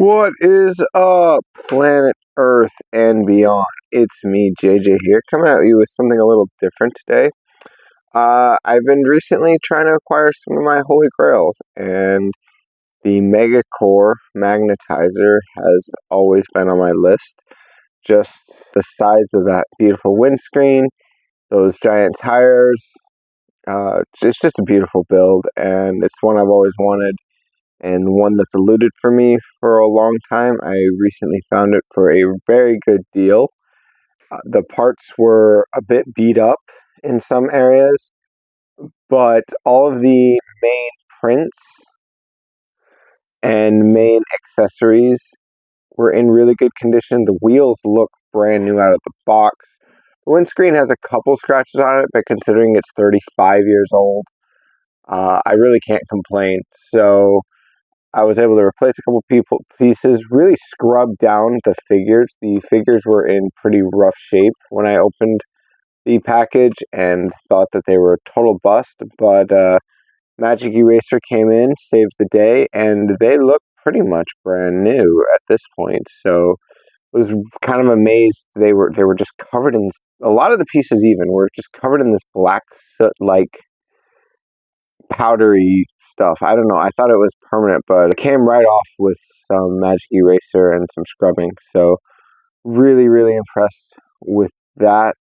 What is up, planet Earth and beyond? It's me, JJ here, coming at you with something a little different today. I've been recently trying to acquire some of my holy grails, and the Mega Core Magnetizer has always been on my list. Just the size of that beautiful windscreen, those giant tires, it's just a beautiful build, and it's one I've always wanted. And one that's eluded for me for a long time. I recently found it for a very good deal. The parts were a bit beat up in some areas, but all of the main prints and main accessories were in really good condition. The wheels look brand new out of the box. The windscreen has a couple scratches on it, but considering it's 35 years old, I really can't complain. So I was able to replace a couple pieces, really scrub down the figures. The figures were in pretty rough shape when I opened the package and thought that they were a total bust, but Magic Eraser came in, saved the day, and they look pretty much brand new at this point. So I was kind of amazed. They were just covered in, a lot of the pieces even were just covered in this black soot-like powdery stuff. I don't know. I thought it was permanent, but it came right off with some Magic Eraser and some scrubbing. So really, really impressed with that.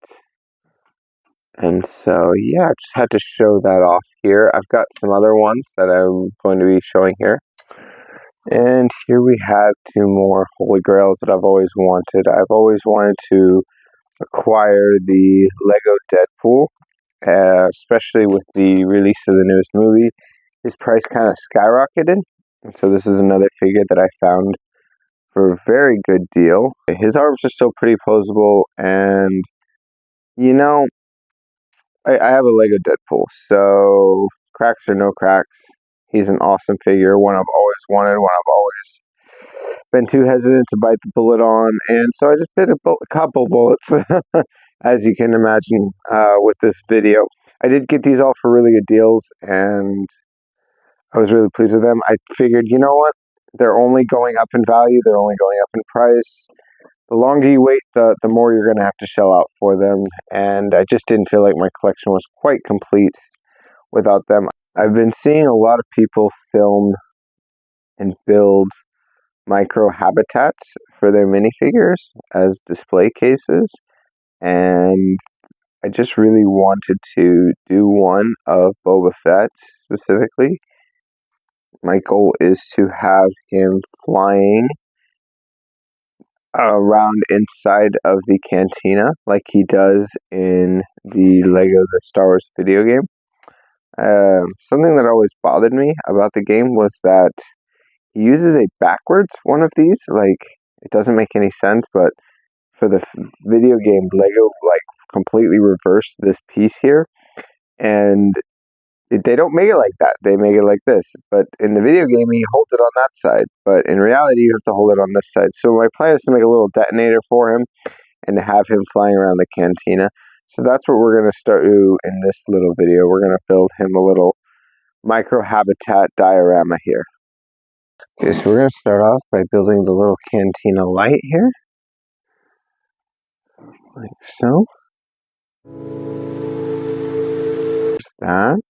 And so, yeah, I just had to show that off here. I've got some other ones that I'm going to be showing here. And here we have two more Holy Grails that I've always wanted. I've always wanted to acquire the Lego Deadpool, especially with the release of the newest movie. His price kind of skyrocketed, and so this is another figure that I found for a very good deal. His arms are still pretty posable, and you know, I have a Lego Deadpool, so cracks or no cracks, he's an awesome figure, one I've always wanted, one I've always been too hesitant to bite the bullet on, and so I just bit a couple bullets, as you can imagine, with this video. I did get these all for really good deals, and I was really pleased with them. I figured, you know what? They're only going up in value. They're only going up in price. The longer you wait, the more you're going to have to shell out for them. And I just didn't feel like my collection was quite complete without them. I've been seeing a lot of people film and build micro habitats for their minifigures as display cases. And I just really wanted to do one of Boba Fett specifically. My goal is to have him flying around inside of the cantina like he does in the Lego The Star Wars video game. Something that always bothered me about the game was that he uses a backwards one of these. Like, it doesn't make any sense, but for the video game, Lego completely reversed this piece here, and they don't make it like that. They make it like this. But in the video game, he holds it on that side. But in reality, you have to hold it on this side. So my plan is to make a little detonator for him and to have him flying around the cantina. So that's what we're going to start in this little video. We're going to build him a little micro habitat diorama here. Okay, so we're going to start off by building the little cantina light here. Like so. There's that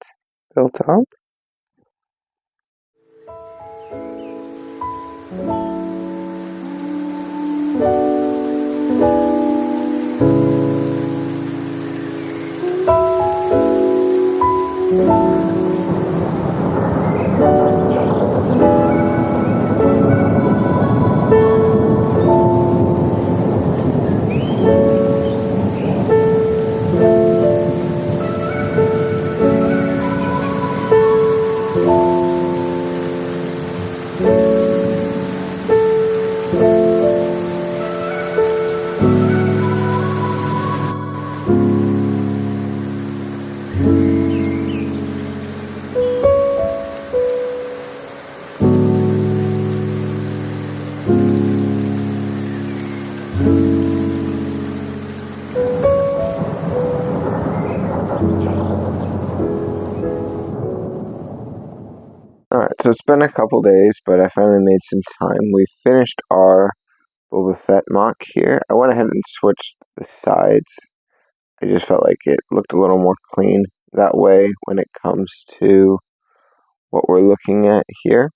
built up. So it's been a couple days, but I finally made some time. We finished our Boba Fett mock here. I went ahead and switched the sides. I just felt like it looked a little more clean that way when it comes to what we're looking at here.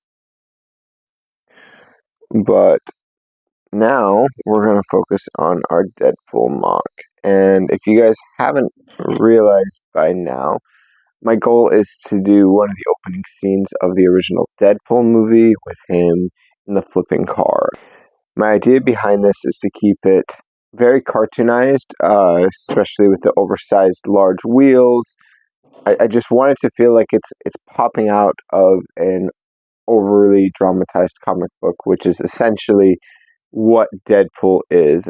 But now we're going to focus on our Deadpool mock. And if you guys haven't realized by now, my goal is to do one of the opening scenes of the original Deadpool movie with him in the flipping car. My idea behind this is to keep it very cartoonized, especially with the oversized large wheels. I just want it to feel like it's popping out of an overly dramatized comic book, which is essentially what Deadpool is.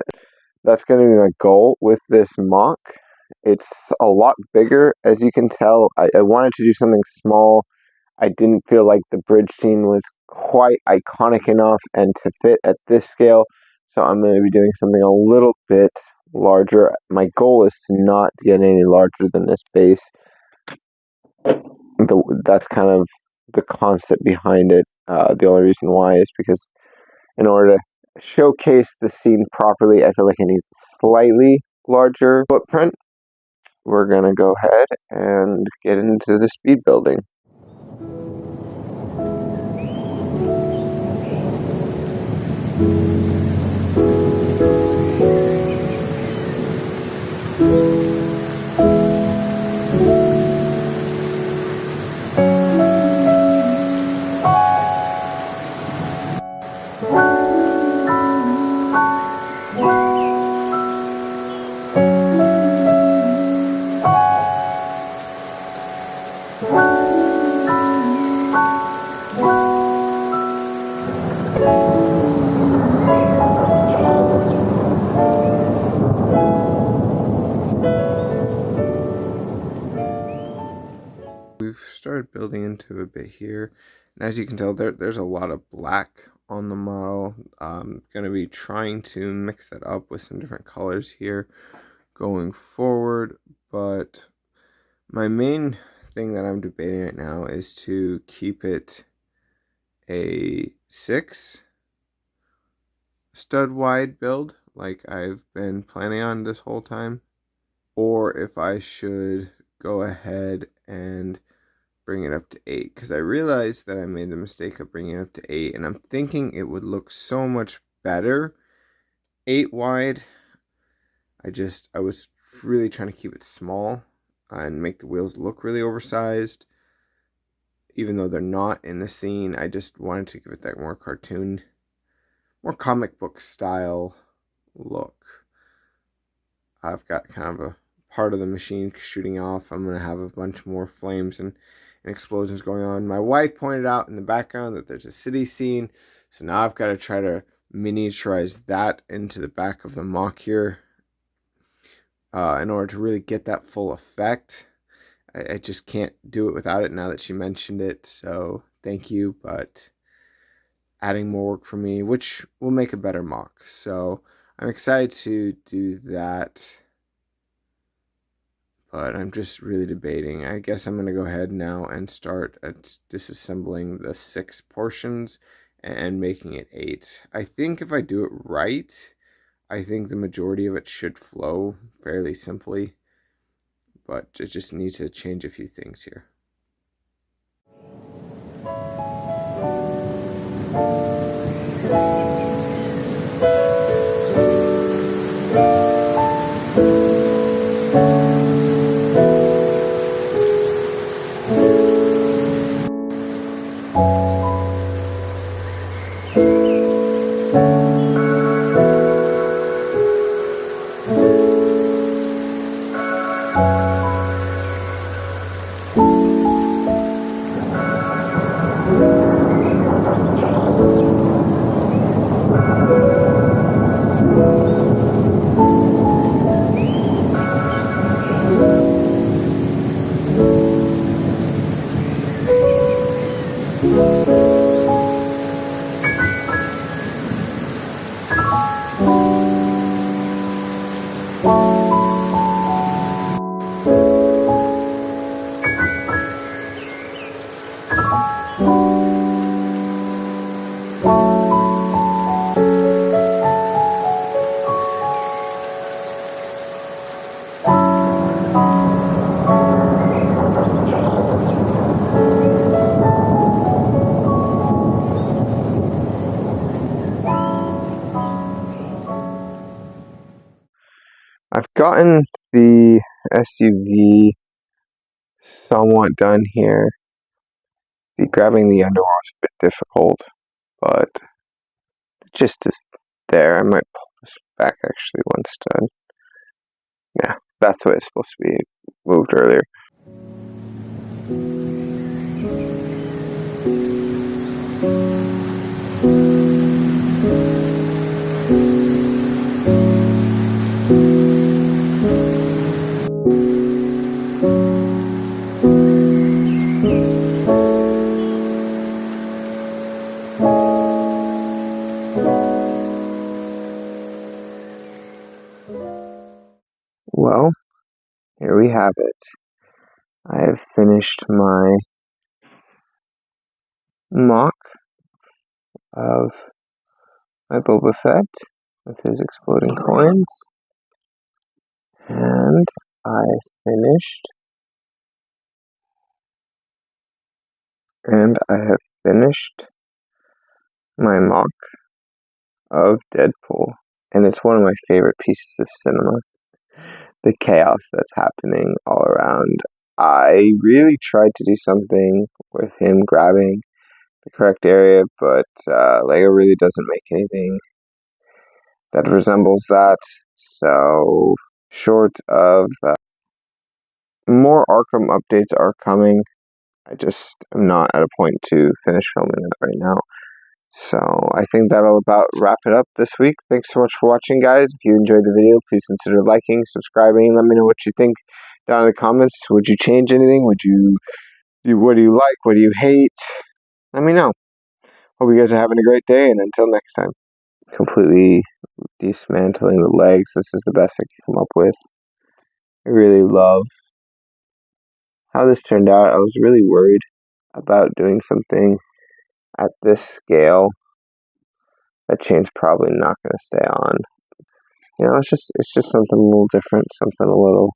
That's going to be my goal with this mock. It's a lot bigger, as you can tell. I wanted to do something small. I didn't feel like the bridge scene was quite iconic enough and to fit at this scale, so I'm going to be doing something a little bit larger. My goal is to not get any larger than this base. That's kind of the concept behind it. The only reason why is because in order to showcase the scene properly, I feel like it needs a slightly larger footprint. We're going to go ahead and get into the speed building. We've started building into a bit here, and as you can tell, there's a lot of black on the model. I'm going to be trying to mix that up with some different colors here going forward, but my main thing that I'm debating right now is to keep it a 6 stud wide build like I've been planning on this whole time, or if I should go ahead and bring it up to 8, because I realized that I made the mistake of bringing it up to 8, and I'm thinking it would look so much better 8 wide. I was really trying to keep it small and make the wheels look really oversized, even though they're not in the scene. I just wanted to give it that more cartoon, more comic book style look. I've got kind of a part of the machine shooting off. I'm going to have a bunch more flames and explosions going on. My wife pointed out in the background that there's a city scene, so now I've got to try to miniaturize that into the back of the mock here in order to really get that full effect. I just can't do it without it now that she mentioned it, so thank you, but adding more work for me, which will make a better mock. So I'm excited to do that, but I'm just really debating. I guess I'm going to go ahead now and start disassembling the 6 portions and making it 8. I think if I do it right, I think the majority of it should flow fairly simply, but I just need to change a few things here. I've gotten the SUV somewhat done here. Grabbing the underwater is a bit difficult, but just is there. I might pull this back actually once done. Yeah, that's the way it's supposed to be moved earlier. Well, here we have it. I have finished my MOCS of my Boba Fett with his exploding coins. And I have finished my MOCS of Deadpool. And it's one of my favorite pieces of cinema. The chaos that's happening all around. I really tried to do something with him grabbing the correct area, but Lego really doesn't make anything that resembles that. So, short of more Arkham updates are coming. I just am not at a point to finish filming it right now. So I think that'll about wrap it up this week. Thanks so much for watching, guys. If you enjoyed the video, please consider liking, subscribing. Let me know what you think down in the comments. Would you change anything? What do you like? What do you hate? Let me know. Hope you guys are having a great day, and until next time. Completely dismantling the legs. This is the best I can come up with. I really love how this turned out. I was really worried about doing something at this scale. That chain's probably not going to stay on. You know, it's just something a little different, something a little.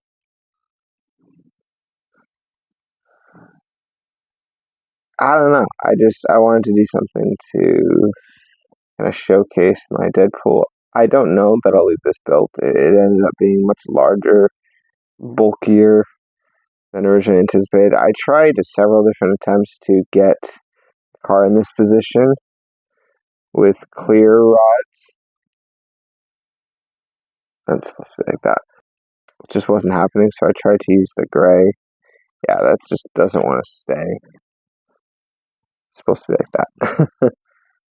I don't know. I wanted to do something to kind of showcase my Deadpool. I don't know that I'll leave this built. It ended up being much larger, bulkier than originally anticipated. I tried several different attempts to get the car in this position with clear rods. That's supposed to be like that. It just wasn't happening, so I tried to use the gray. Yeah, that just doesn't want to stay. It's supposed to be like that.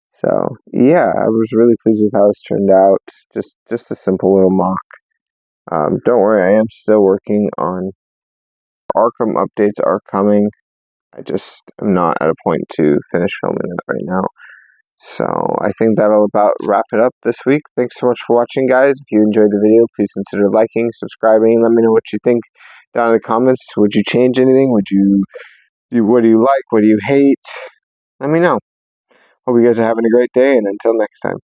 So yeah, I was really pleased with how this turned out. Just a simple little MOCS. Don't worry, I am still working on Arkham updates are coming. I just am not at a point to finish filming it right now. So I think that'll about wrap it up this week. Thanks so much for watching, guys. If you enjoyed the video, please consider liking, subscribing. Let me know what you think down in the comments. Would you change anything? What do you like? What do you hate? Let me know. Hope you guys are having a great day, and until next time.